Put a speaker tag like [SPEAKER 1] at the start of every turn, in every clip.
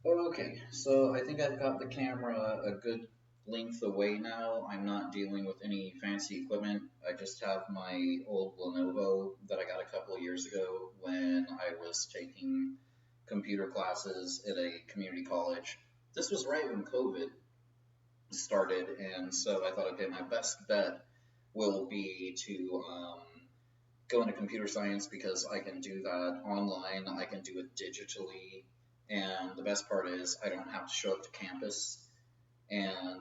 [SPEAKER 1] Okay, so I think I've got the camera a good length away now. I'm not dealing with any fancy equipment. I just have my old Lenovo that I got a couple of years ago when I was taking computer classes at a community college. This was right when COVID started, and so I thought, okay, my best bet will be to go into computer science because I can do that online, I can do it digitally, and the best part is I don't have to show up to campus. And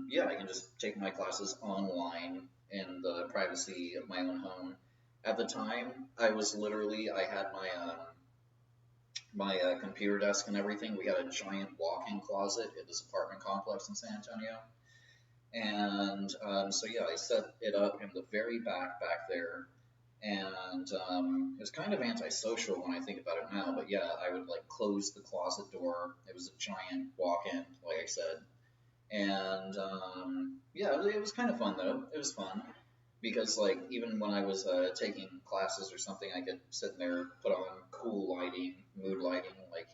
[SPEAKER 1] yeah, I can just take my classes online in the privacy of my own home. At the time, I had my computer desk and everything. We had a giant walk-in closet at this apartment complex in San Antonio, and so yeah, I set it up in the very back there, and it was kind of antisocial when I think about it now. But yeah, I would like close the closet door. It was a giant walk-in, like I said, and yeah, it was kind of fun though. It was fun because like even when I was taking classes or something, I could sit in there, put on cool lighting, mood lighting, like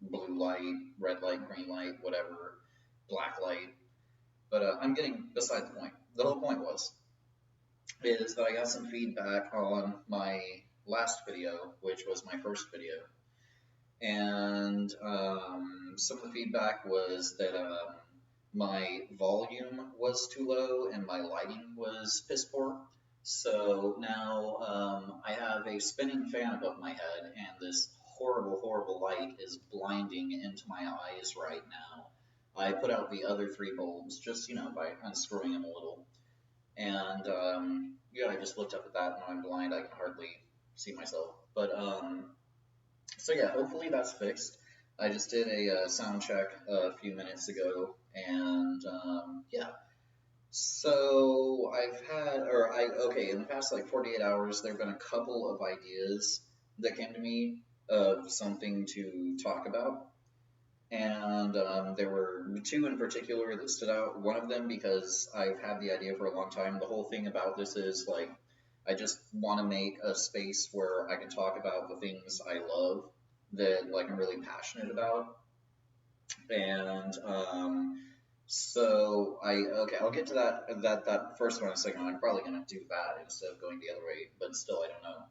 [SPEAKER 1] blue light, red light, green light, whatever, black light. But I'm getting beside the point. The whole point is that I got some feedback on my last video, which was my first video, and some of the feedback was that my volume was too low and my lighting was piss poor. So now I have a spinning fan above my head, and this horrible light is blinding into my eyes right now. I put out the other three bulbs just, by unscrewing them a little. And yeah, I just looked up at that and I'm blind. I can hardly see myself. But so yeah, hopefully that's fixed. I just did a sound check a few minutes ago, and yeah. So I've had, or I okay, in the past like 48 hours, there have been a couple of ideas that came to me of something to talk about, and there were two in particular that stood out. One of them because I've had the idea for a long time. The whole thing about this is like I just want to make a space where I can talk about the things I love that like I'm really passionate about. And so I'll get to that first one in a second. I'm probably gonna do that instead of going the other way, but still I don't know.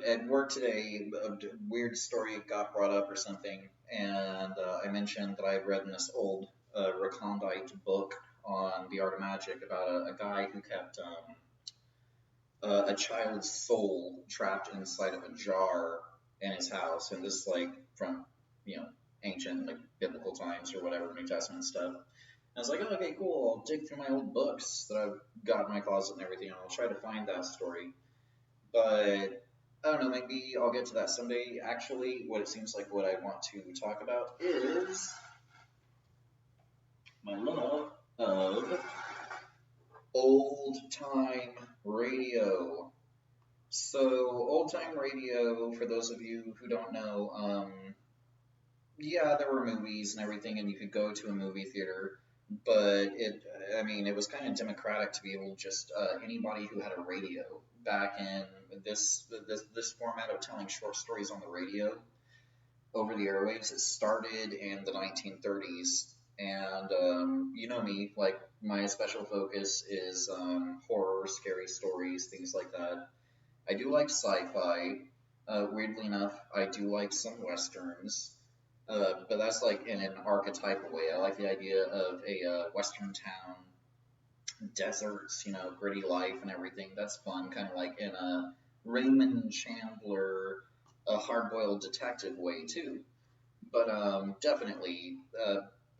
[SPEAKER 1] At work today, a weird story got brought up or something, and I mentioned that I had read in this old recondite book on the art of magic about a guy who kept a child's soul trapped inside of a jar in his house, and this like from you know ancient like biblical times or whatever New Testament stuff. I was like, oh, okay, cool. I'll dig through my old books that I've got in my closet and everything, and I'll try to find that story. But I don't know, maybe I'll get to that someday. Actually, what it seems like what I want to talk about is my love of old time radio. So, old time radio, for those of you who don't know, yeah, there were movies and everything, and you could go to a movie theater, but I mean, it was kind of democratic to be able to just anybody who had a radio back in this format of telling short stories on the radio over the airwaves. It started in the 1930s, and you know me, like my special focus is horror, scary stories, things like that. I do like sci-fi. Weirdly enough, I do like some westerns, but that's like in an archetypal way. I like the idea of a western town, deserts, gritty life and everything. That's fun, kind of like in a Raymond Chandler, a hard-boiled detective way too. But definitely,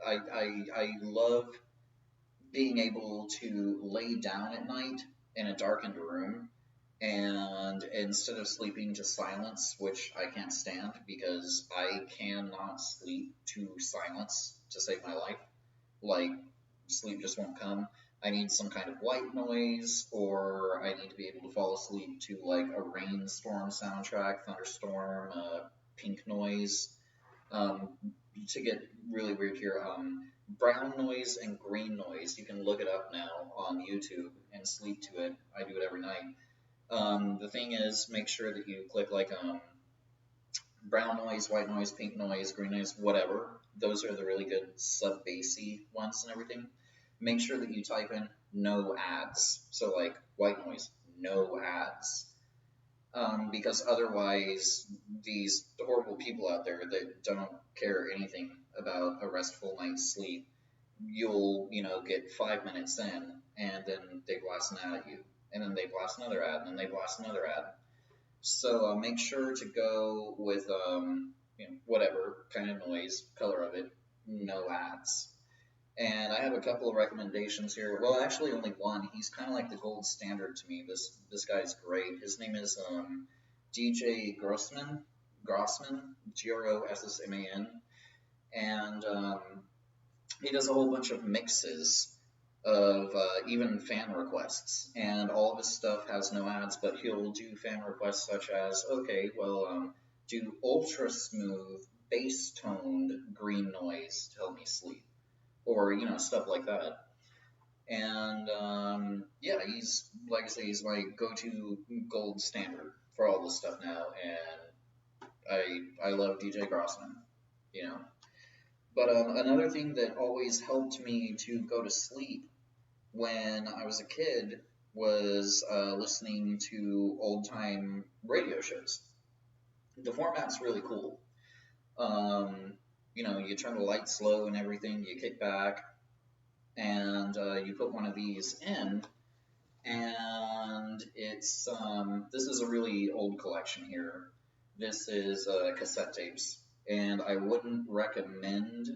[SPEAKER 1] I love being able to lay down at night in a darkened room and instead of sleeping to silence, which I can't stand because I cannot sleep to silence to save my life, like sleep just won't come. I need some kind of white noise, or I need to be able to fall asleep to like a rainstorm soundtrack, thunderstorm, pink noise. Um, to get really weird here, brown noise and green noise. You can look it up now on YouTube and sleep to it. I do it every night. The thing is, make sure that you click like brown noise, white noise, pink noise, green noise, whatever. Those are the really good sub bassy ones and everything. Make sure that you type in no ads. So like white noise, no ads. Because otherwise, these horrible people out there that don't care anything about a restful night's sleep, you'll, get 5 minutes in, and then they blast an ad at you, and then they blast another ad, and then they blast another ad. So make sure to go with whatever kind of noise, color of it, no ads. And I have a couple of recommendations here. Well, actually, only one. He's kind of like the gold standard to me. This guy's great. His name is DJ Grossman, Grossman, and he does a whole bunch of mixes of even fan requests, and all of his stuff has no ads, but he'll do fan requests such as, okay, well, do ultra smooth, bass toned green noise to help me sleep, or stuff like that. And yeah, he's like I say, he's my go-to gold standard for all this stuff now, and I love DJ Grossman, you know. But another thing that always helped me to go to sleep when I was a kid was listening to old time radio shows. The format's really cool. You turn the lights low and everything, you kick back, and you put one of these in, and it's this is a really old collection here. This is cassette tapes, and I wouldn't recommend,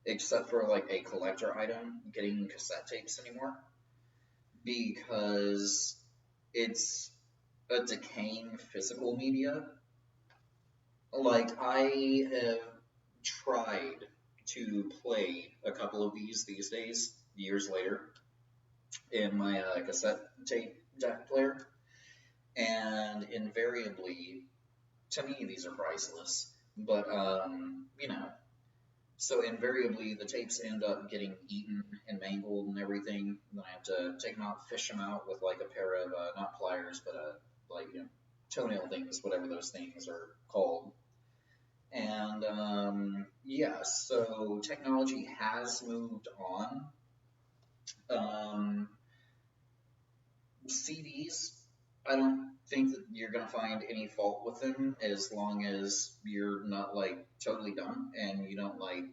[SPEAKER 1] except for like a collector item, getting cassette tapes anymore because it's a decaying physical media. Like, I have tried to play a couple of these days, years later, in my cassette tape deck player, and invariably, to me, these are priceless. But, so invariably the tapes end up getting eaten and mangled and everything. And then I have to take them out, fish them out with like a pair of, not pliers, but like, toenail things, whatever those things are called. And yeah, so technology has moved on. Um, CDs, I don't think that you're gonna find any fault with them as long as you're not like totally dumb and you don't like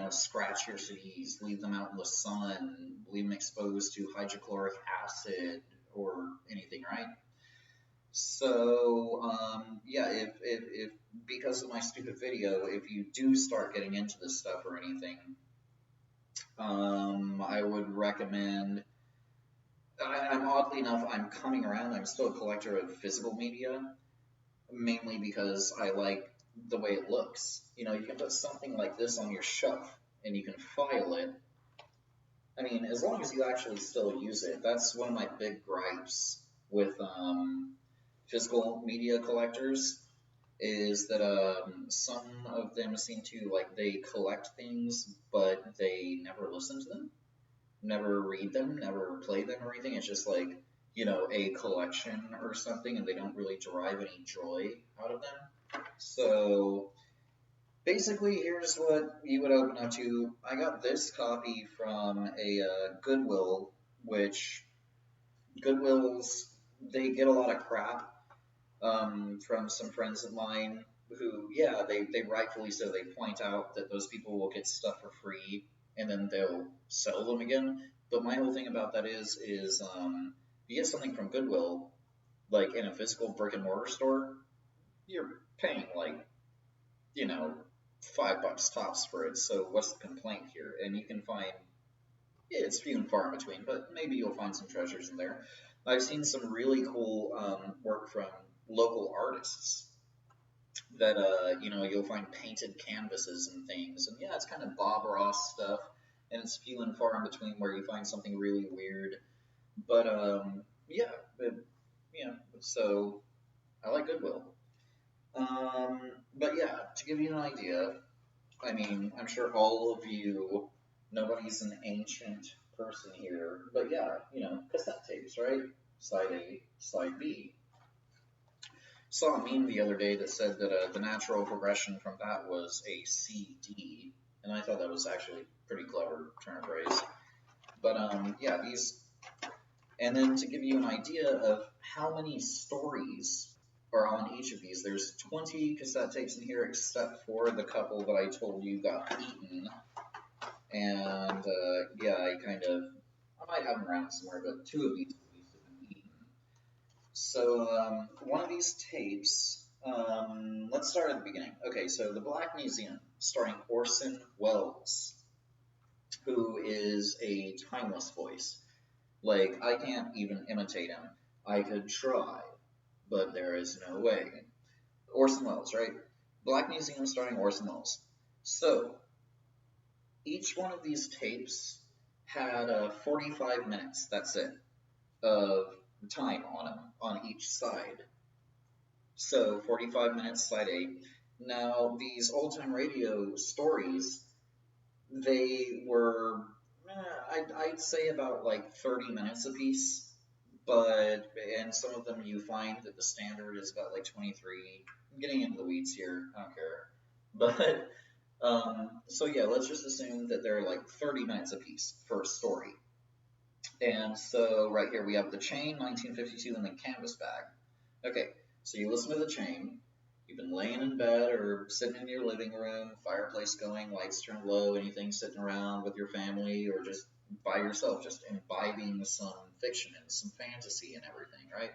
[SPEAKER 1] scratch your CDs, leave them out in the sun, leave them exposed to hydrochloric acid or anything, right? So, yeah, if because of my stupid video, if you do start getting into this stuff or anything, I would recommend. I'm oddly enough, I'm coming around. I'm still a collector of physical media, mainly because I like the way it looks. You can put something like this on your shelf and you can file it. I mean, as long as you actually still use it. That's one of my big gripes with physical media collectors is that some of them seem to like they collect things, but they never listen to them, never read them, never play them or anything. It's just like a collection or something, and they don't really derive any joy out of them. So basically, here's what you would open up to. I got this copy from a Goodwill, which Goodwills, they get a lot of crap from some friends of mine who, yeah, they rightfully so, they point out that those people will get stuff for free and then they'll sell them again. But my whole thing about that is you get something from Goodwill, like in a physical brick and mortar store, you're paying like, you know, $5 tops for it. So what's the complaint here? And you can find, yeah, it's few and far in between, but maybe you'll find some treasures in there. I've seen some really cool work from local artists that you'll find painted canvases and things, and yeah, it's kind of Bob Ross stuff, and it's few and far in between where you find something really weird. But yeah, but, so I like Goodwill. But yeah, to give you an idea, I mean, I'm sure all of you, nobody's an ancient person here, but yeah, cassette tapes, right? side A, side B. Saw a meme the other day that said that the natural progression from that was a CD, and I thought that was actually pretty clever turn of phrase. But yeah, these, and then to give you an idea of how many stories are on each of these, there's 20 cassette tapes in here, except for the couple that I told you got eaten. And yeah, I might have them around somewhere, but 2 of these at least have been eaten. So one of these tapes, let's start at the beginning. Okay, so The Black Museum, starring Orson Welles, who is a timeless voice. Like, I can't even imitate him. I could try, but there is no way. Orson Welles, right? Black Museum starring Orson Welles. So, each one of these tapes had 45 minutes, that's it, of time on them, on each side. So 45 minutes, side A. Now, these old time radio stories, they were, I'd say about like 30 minutes a piece, but, and some of them you find that the standard is about like 23. I'm getting into the weeds here, I don't care. But, so yeah, let's just assume that they're like 30 minutes a piece for a story. And so right here we have The Chain, 1952, and then Canvas Bag. Okay, so you listen to The Chain. You've been laying in bed or sitting in your living room, fireplace going, lights turned low, anything, sitting around with your family or just by yourself, just imbibing some fiction and some fantasy and everything, right?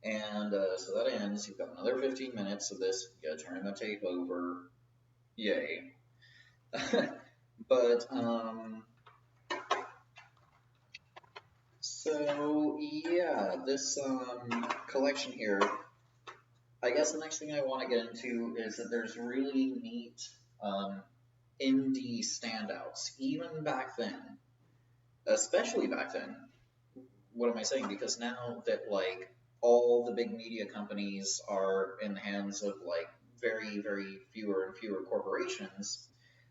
[SPEAKER 1] And so that ends. You've got another 15 minutes of this. You gotta turn the tape over. Yay. But, so yeah, this collection here, I guess the next thing I want to get into is that there's really neat indie standouts, even back then, especially back then. What am I saying? Because now that like all the big media companies are in the hands of like very, very fewer and fewer corporations,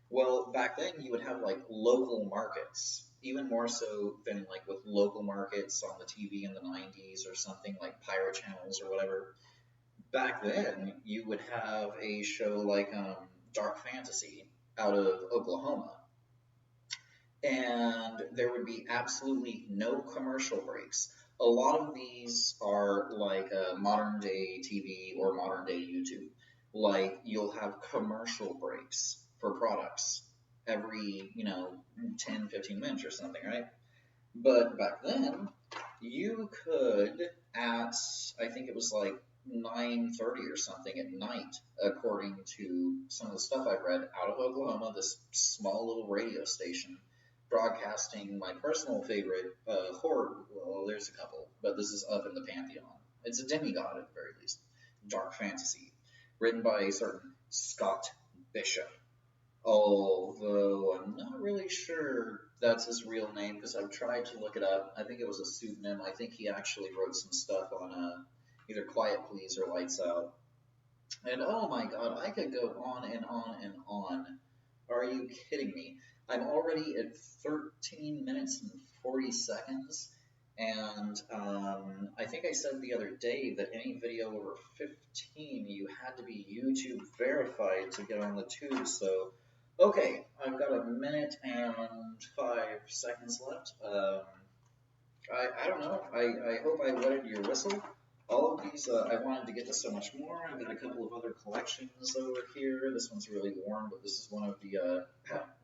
[SPEAKER 1] well, back then you would have like local markets, even more so than like with local markets on the TV in the 90s or something like pirate channels or whatever. Back then, you would have a show like Dark Fantasy out of Oklahoma, and there would be absolutely no commercial breaks. A lot of these are like modern day TV or modern day YouTube. Like you'll have commercial breaks for products every, 10, 15 minutes or something, right? But back then, you could at, I think it was like 9:30 or something at night, according to some of the stuff I've read out of Oklahoma, this small little radio station broadcasting my personal favorite horror. Well, there's a couple, but this is up in the pantheon. It's a demigod at the very least. Dark Fantasy, written by a certain Scott Bishop. Although I'm not really sure that's his real name because I've tried to look it up. I think it was a pseudonym. I think he actually wrote some stuff on either Quiet Please or Lights Out. And oh my god, I could go on and on and on. Are you kidding me? I'm already at 13 minutes and 40 seconds. And I think I said the other day that any video over 15, you had to be YouTube verified to get on the tube. So, okay, I've got a minute and 5 seconds left. I don't know. I hope I wetted your whistle. All of these, I wanted to get to so much more. I've got a couple of other collections over here. This one's really worn, but this is one of the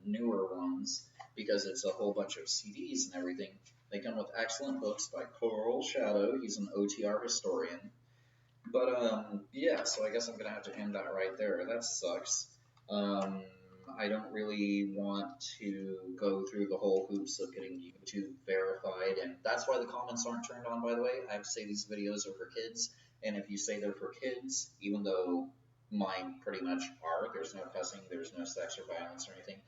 [SPEAKER 1] newer ones because it's a whole bunch of CDs and everything. They come with excellent books by Coral Shadow. He's an OTR historian. But, yeah, so I guess I'm going to have to end that right there. That sucks. I don't really want to go through the whole hoops of getting YouTube verified, and that's why the comments aren't turned on, by the way. I have to say these videos are for kids, and if you say they're for kids, even though mine pretty much are, there's no cussing, there's no sex or violence or anything,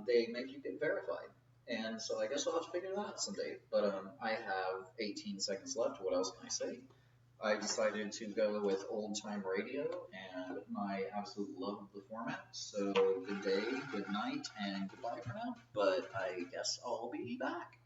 [SPEAKER 1] they make you get verified. And so I guess I'll have to figure that out someday. But I have 18 seconds left. What else can I say? I decided to go with old time radio and my absolute love of the format. So good day, good night, and goodbye for now. But I guess I'll be back.